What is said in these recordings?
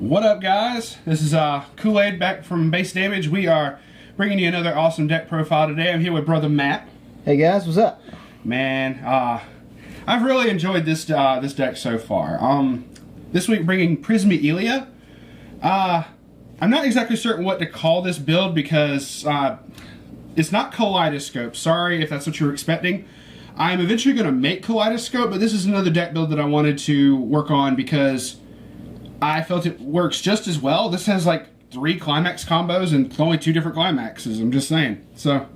What up, guys? This is Koolaid back from Base Damage. We are bringing you another awesome deck profile today. I'm here with brother Matt. Hey guys, what's up? Man, I've really enjoyed this this deck so far. This week bringing Prisma Illya. I'm not exactly certain what to call this build because it's not Kaleidoscope. Sorry if that's what you were expecting. I'm eventually going to make Kaleidoscope, but this is another deck build that I wanted to work on because I felt it works just as well. This has like 3 climax combos and only 2 different climaxes. I'm just saying. So,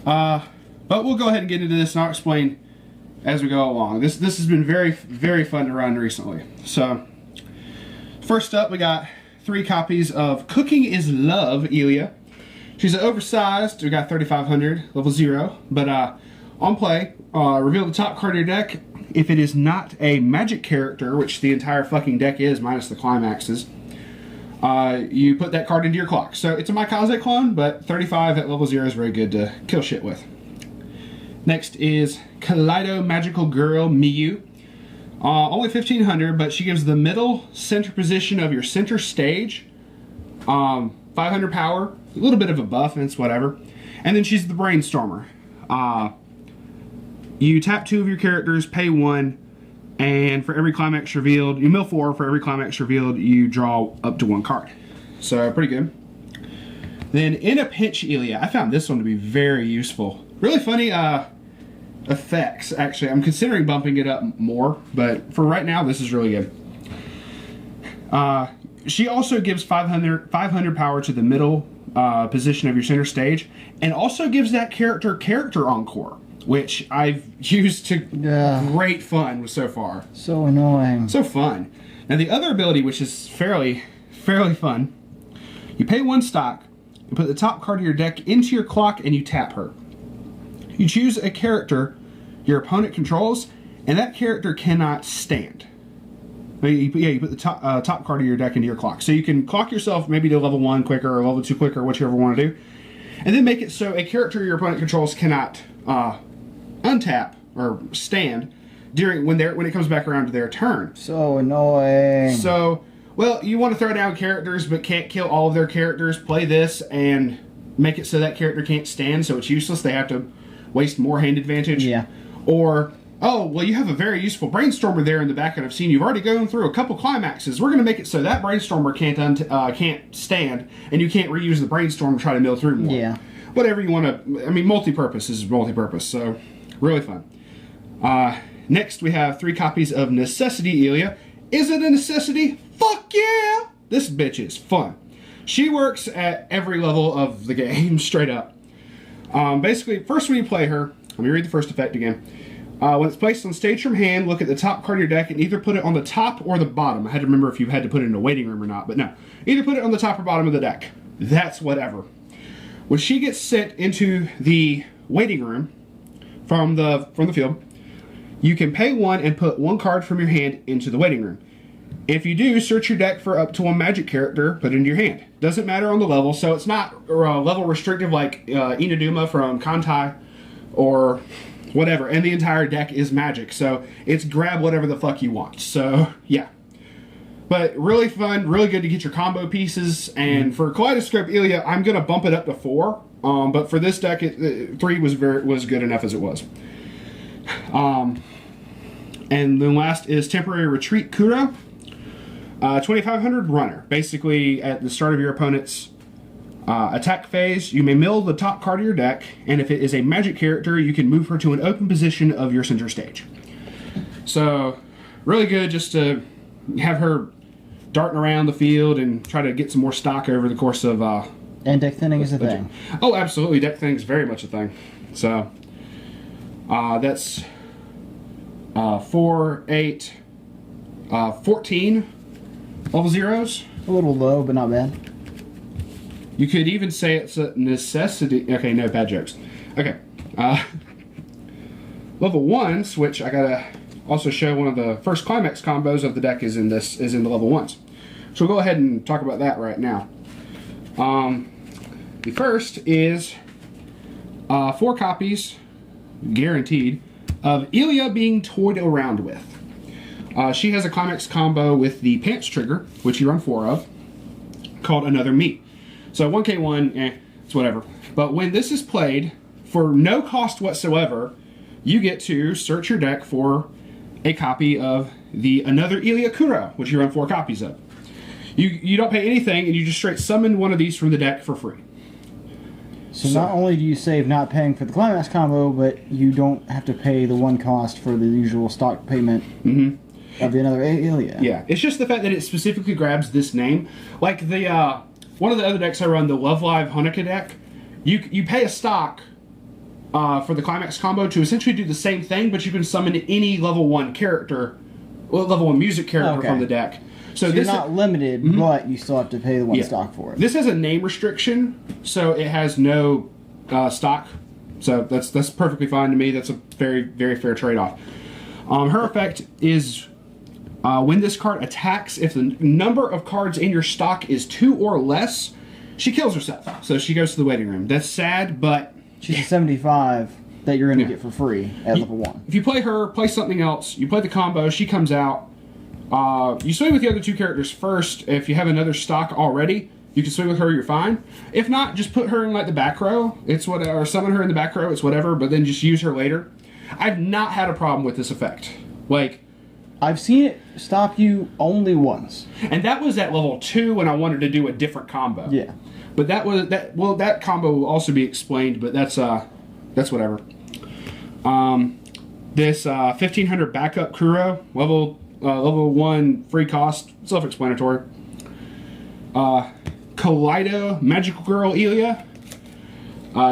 but we'll go ahead and get into this and I'll explain as we go along. This has been very, very fun to run recently. So, first up we got 3 copies of Cooking is Love Illya. She's an oversized. We got 3500, level 0. But on play, reveal the top card of your deck. If it is not a magic character, which the entire fucking deck is, minus the climaxes, you put that card into your clock. So it's a Maikaze clone, but 35 at level 0 is very good to kill shit with. Next is Kaleid Magical Girl Miyu. Only 1500, but she gives the middle center position of your center stage. 500 power, a little bit of a buff, and it's whatever. And then she's the Brainstormer. You tap 2 of your characters, pay 1, and for every climax revealed, you mill 4. For every climax revealed, you draw up to 1 card. So, pretty good. Then, In a Pinch Illya. I found this one to be very useful. Really funny effects, actually. I'm considering bumping it up more, but for right now, this is really good. She also gives 500 power to the middle position of your center stage, and also gives that character encore, which I've used to great fun so far. So annoying. So fun. Now the other ability, which is fairly fun, you pay 1 stock, you put the top card of your deck into your clock, and you tap her. You choose a character your opponent controls, and that character cannot stand. You put the top card of your deck into your clock. So you can clock yourself maybe to level 1 quicker or level 2 quicker, whichever you want to do. And then make it so a character your opponent controls cannot untap or stand when it comes back around to their turn. So annoying. So, well, you want to throw down characters but can't kill all of their characters. Play this and make it so that character can't stand, so it's useless. They have to waste more hand advantage. Yeah. Or, oh, well, you have a very useful Brainstormer there in the back that I've seen. You've already gone through a couple climaxes. We're going to make it so that Brainstormer can't stand, and you can't reuse the Brainstorm to try to mill through more. Yeah. Whatever you want to... I mean, multi-purpose is multi-purpose, so really fun. Next, we have 3 copies of Necessity Illya. Is it a necessity? Fuck yeah! This bitch is fun. She works at every level of the game, straight up. Basically, first when you play her... Let me read the first effect again. When it's placed on stage from hand, look at the top card of your deck and either put it on the top or the bottom. I had to remember if you had to put it in a waiting room or not, but no. Either put it on the top or bottom of the deck. That's whatever. When she gets sent into the waiting room from the field, you can pay 1 and put 1 card from your hand into the waiting room. If you do, search your deck for up to 1 magic character, put it into your hand. Doesn't matter on the level, so it's not level restrictive like Inaduma from Kantai or whatever, and the entire deck is magic, so it's grab whatever the fuck you want. So yeah, but really fun, really good to get your combo pieces. And for Kaleidoscope Illya, I'm gonna bump it up to 4, but for this deck 3 was good enough as it was. And then last is Temporary Retreat Kuro. 2500 runner. Basically, at the start of your opponent's attack phase, you may mill the top card of your deck, and if it is a magic character, you can move her to an open position of your center stage. So, really good just to have her darting around the field and try to get some more stock over the course of... and deck thinning is a thing. Oh, absolutely. Deck thinning is very much a thing. So, that's 4, 8, 14 level 0s. A little low, but not bad. You could even say it's a necessity. Okay, no bad jokes. Okay. Level 1s, which I gotta also show one of the first climax combos of the deck is in the level 1s. So we'll go ahead and talk about that right now. The first is 4 copies, guaranteed, of Illya being toyed around with. She has a climax combo with the pants trigger, which you run 4 of, called Another Me. So 1k1, it's whatever. But when this is played, for no cost whatsoever, you get to search your deck for a copy of the Another Illya Kuro, which you run 4 copies of. You don't pay anything, and you just straight summon one of these from the deck for free. So not only do you save not paying for the climax combo, but you don't have to pay the 1 cost for the usual stock payment of the Another Illya. Yeah, it's just the fact that it specifically grabs this name. Like the one of the other decks I run, the Love Live Hanukkah deck, you pay a stock for the climax combo to essentially do the same thing, but you can summon any level 1 character, level 1 music character from the deck. So you're not limited, but you still have to pay the 1 stock for it. This has a name restriction, so it has no stock. So that's perfectly fine to me. That's a very, very fair trade-off. Her effect is when this card attacks, if the number of cards in your stock is 2 or less, she kills herself. So she goes to the waiting room. That's sad, but... She's a 75 that you're going to get for free at level 1. If you play her, play something else, you play the combo, she comes out. You swing with the other 2 characters first. If you have another stock already, you can swing with her, you're fine. If not, just put her in like the back row. It's whatever, or summon her in the back row, it's whatever, but then just use her later. I've not had a problem with this effect. Like, I've seen it stop you only once. And that was at level 2 when I wanted to do a different combo. Yeah. But that combo will also be explained, but that's whatever. This 1500 backup Kuro, level 1 free cost, self-explanatory. Koolaid Magical Girl Illya.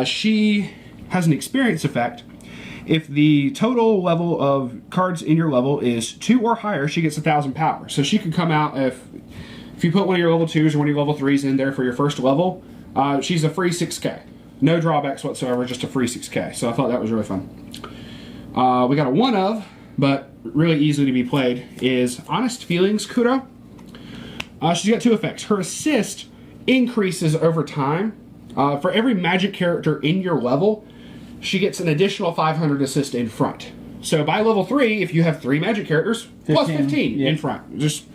She has an experience effect. If the total level of cards in your level is 2 or higher, she gets 1,000 power. So she could come out if you put one of your level 2s or one of your level 3s in there for your first level, she's a free 6k. No drawbacks whatsoever, just a free 6k. So I thought that was really fun. We got a one of, but really easily to be played, is Honest Feelings Kuro. She's got 2 effects. Her assist increases over time. For every magic character in your level, she gets an additional 500 assist in front. So by level 3, if you have 3 magic characters, 15, plus 15 in front. Just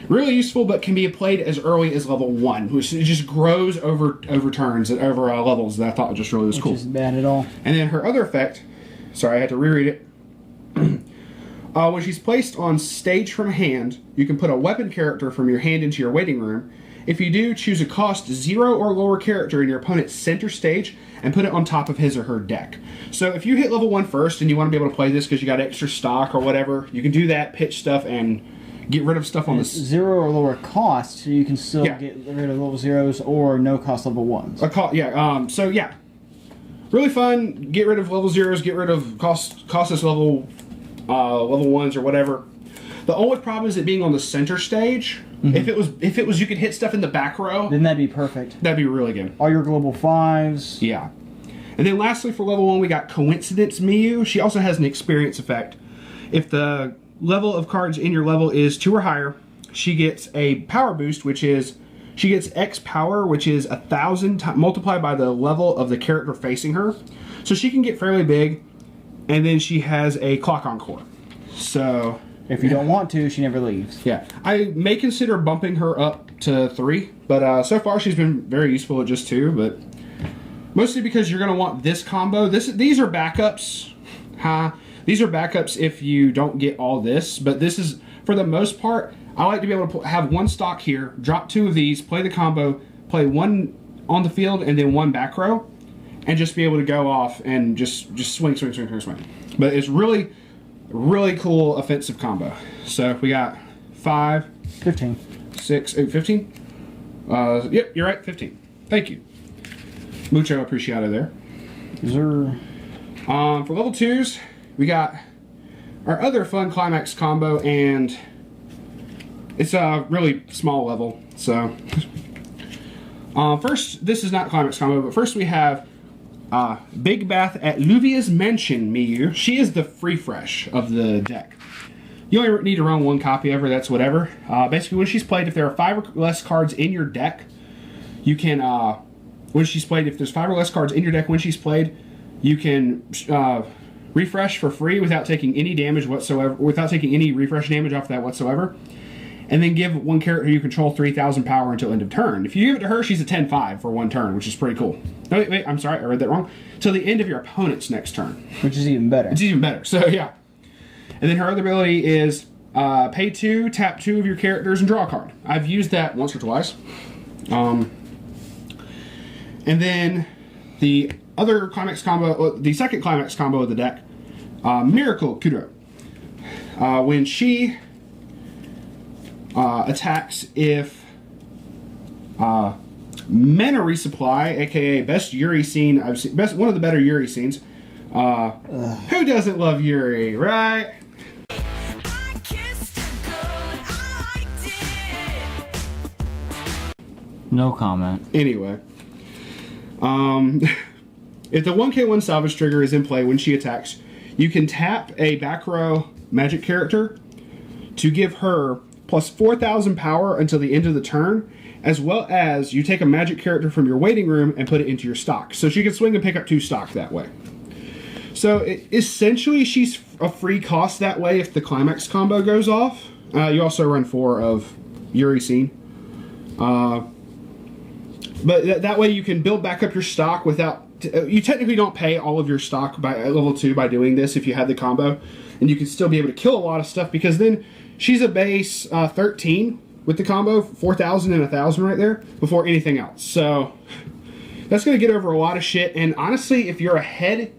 really useful, but can be played as early as level 1, which it just grows over turns and over levels that I thought just really was cool. Which isn't bad at all. And then her other effect, sorry, I had to reread it. When she's placed on stage from hand, you can put a weapon character from your hand into your waiting room. If you do, choose a cost 0 or lower character in your opponent's center stage and put it on top of his or her deck. So if you hit level 1 first and you want to be able to play this because you got extra stock or whatever, you can do that, pitch stuff, and get rid of stuff on this. 0 or lower cost, so you can still get rid of level 0s or no cost level 1s. So yeah. Really fun. Get rid of level 0s, get rid of costless level 1s or whatever. The only problem is it being on the center stage. If it was you could hit stuff in the back row, then that'd be perfect. That'd be really good. All your global 5s. Yeah. And then lastly for level 1 we got Coincidence Miyu. She also has an experience effect. If the level of cards in your level is 2 or higher, she gets a power boost, which is she gets X power, which is 1,000 multiplied by the level of the character facing her. So she can get fairly big, and then she has a clock encore. So if you don't want to, she never leaves. Yeah. I may consider bumping her up to 3, but so far she's been very useful at just 2, but mostly because you're going to want this combo. These are backups. These are backups if you don't get all this, but this is, for the most part, I like to be able to have 1 stock here, drop 2 of these, play the combo, play 1 on the field, and then 1 back row, and just be able to go off and just swing. But it's really, really cool offensive combo. So we got 5, 15, 6, 8, 15. Yep, you're right, 15. Thank you. Mucho apreciado there. For level 2s, we got our other fun climax combo, and it's a really small level. So first, this is not climax combo, but first we have Big Bath at Luvia's Mansion Miyu. She is the free fresh of the deck. You only need to run 1 copy of her, that's whatever. Basically, when she's played, if there are 5 or less cards in your deck, you can, when she's played, if there's 5 or less cards in your deck when she's played, you can refresh for free without taking any damage whatsoever, without taking any refresh damage off that whatsoever. And then give one character you control 3,000 power until end of turn. If you give it to her, she's a 10-5 for one turn, which is pretty cool. No, wait, I'm sorry, I read that wrong. Till the end of your opponent's next turn. Which is even better. It's even better, so yeah. And then her other ability is pay 2, tap 2 of your characters, and draw a card. I've used that once or twice. And then the other climax combo, the second climax combo of the deck, Miracle Kuro. When she attacks, if Mana Resupply, aka best Yuri scene I've seen, one of the better Yuri scenes. Who doesn't love Yuri, right? No comment. Anyway, if the 1k1 salvage trigger is in play when she attacks, you can tap a back row magic character to give her plus 4,000 power until the end of the turn, as well as you take a magic character from your waiting room and put it into your stock. So she can swing and pick up 2 stock that way. So essentially she's a free cost that way if the climax combo goes off. You also run 4 of Yuri Scene. But that way you can build back up your stock without... You technically don't pay all of your stock by level 2 by doing this if you have the combo. And you can still be able to kill a lot of stuff because then she's a base 13 with the combo, 4,000 and 1,000 right there, before anything else. So that's going to get over a lot of shit. And honestly, if you're ahead,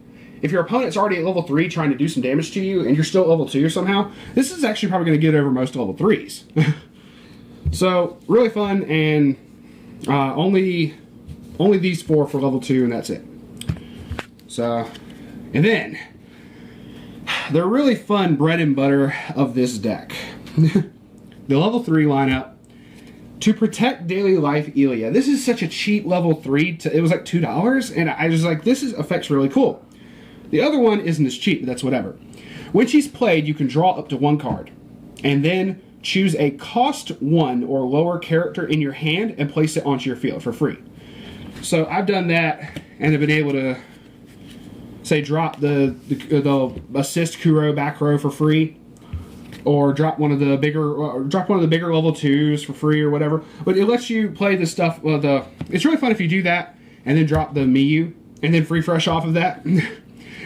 if your opponent's already at level 3 trying to do some damage to you and you're still at level 2 somehow, this is actually probably going to get over most level 3s. So really fun, and only these 4 for level 2, and that's it. So, and then the really fun bread and butter of this deck. The level 3 lineup. To protect daily life Illya. This is such a cheap level 3. It was like $2, and I was like, this effect's really cool. The other one isn't as cheap, but that's whatever. When she's played, you can draw up to 1 card, and then choose a cost 1 or lower character in your hand and place it onto your field for free. So I've done that, and I've been able to, say, drop the assist Kuro back row for free, or drop one of the bigger level 2s for free or whatever. But it lets you play the stuff. Well, it's really fun if you do that and then drop the Miyu and then free fresh off of that.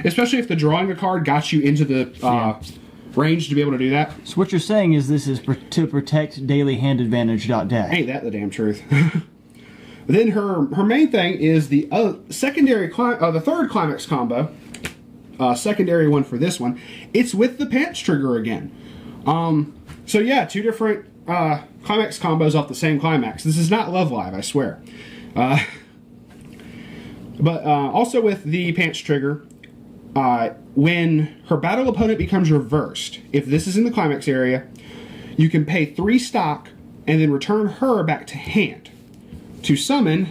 Especially if the drawing a card got you into the range to be able to do that. So what you're saying is this is to protect daily hand advantage deck. Ain't that the damn truth? But then her main thing is the the third climax combo. Secondary one for this one. It's with the pants trigger again. So yeah, 2 different climax combos off the same climax. This is not Love Live, I swear. But also with the pants trigger, when her battle opponent becomes reversed, if this is in the climax area, you can pay 3 stock and then return her back to hand to summon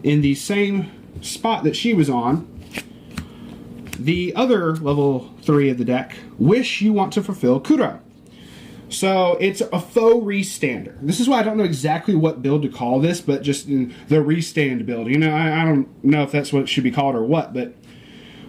in the same spot that she was on the other level 3 of the deck, Wish You Want to Fulfill Kuro. So it's a faux restander. This is why I don't know exactly what build to call this, but just the restand build. You know, I don't know if that's what it should be called or what, but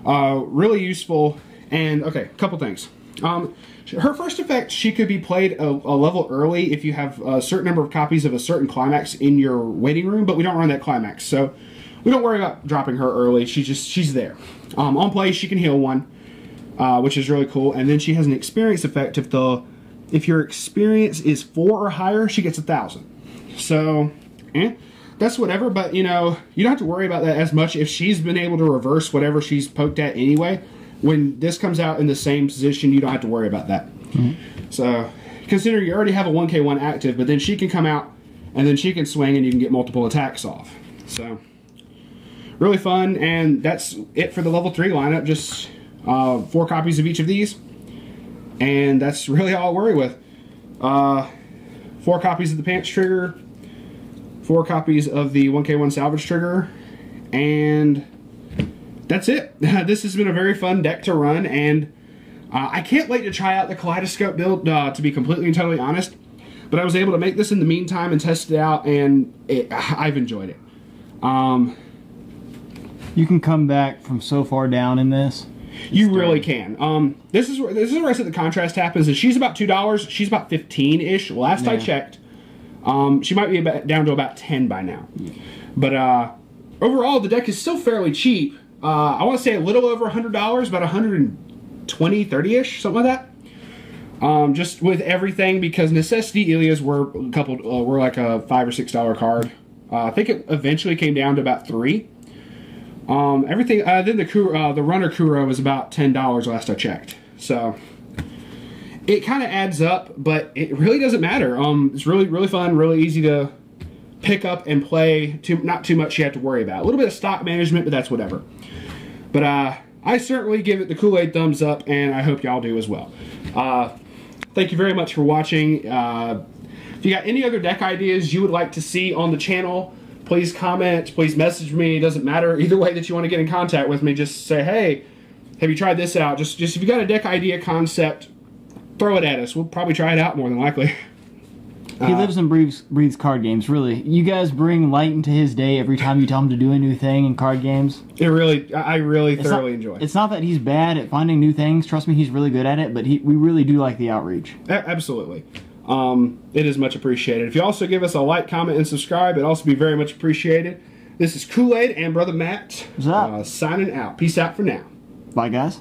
really useful. And okay, a couple things. Her first effect, she could be played a level early if you have a certain number of copies of a certain climax in your waiting room, but we don't run that climax, so we don't worry about dropping her early. She's there. On play, she can heal 1, which is really cool. And then she has an experience effect. If your experience is 4 or higher, she gets 1,000. So, that's whatever. But you know, you don't have to worry about that as much if she's been able to reverse whatever she's poked at anyway. When this comes out in the same position, you don't have to worry about that. Mm-hmm. So, consider you already have a 1k1 active, but then she can come out and then she can swing and you can get multiple attacks off. So, really fun, and that's it for the level 3 lineup. Just 4 copies of each of these, and that's really all I'll worry with. 4 copies of the pants trigger, 4 copies of the 1k1 salvage trigger, and that's it. This has been a very fun deck to run, and I can't wait to try out the Kaleidoscope build, to be completely and totally honest. But I was able to make this in the meantime and test it out, and I've enjoyed it. You can come back from so far down in this. You really can. This is where I said the contrast happens. Is she's about $2. She's about 15-ish. Last I checked, she might be down to about 10 by now. Yeah. But overall, the deck is still fairly cheap. I want to say a little over $100, about 120, 30-ish, something like that. Just with everything, because Necessity Ilya's were like a $5 or $6 card. I think it eventually came down to about $3. Everything. Then the Runner Kuro was about $10 last I checked. So it kind of adds up, but it really doesn't matter. It's really fun, really easy to pick up and play. Not too much you have to worry about. A little bit of stock management, but that's whatever. But I certainly give it the Kool-Aid thumbs up, and I hope y'all do as well. Thank you very much for watching. If you got any other deck ideas you would like to see on the channel, please comment, please message me. It doesn't matter either way that you want to get in contact with me. Just say, hey, have you tried this out? Just if you got a deck idea concept, throw it at us. We'll probably try it out more than likely. He lives and breathes card games, really. You guys bring light into his day every time you tell him to do a new thing in card games. I really thoroughly enjoy it. It's not that he's bad at finding new things. Trust me, he's really good at it, but we really do like the outreach. Absolutely. It is much appreciated. If you also give us a like, comment, and subscribe, it'd also be very much appreciated. This is Kool-Aid and Brother Matt What's up? Signing out. Peace out for now. Bye, guys.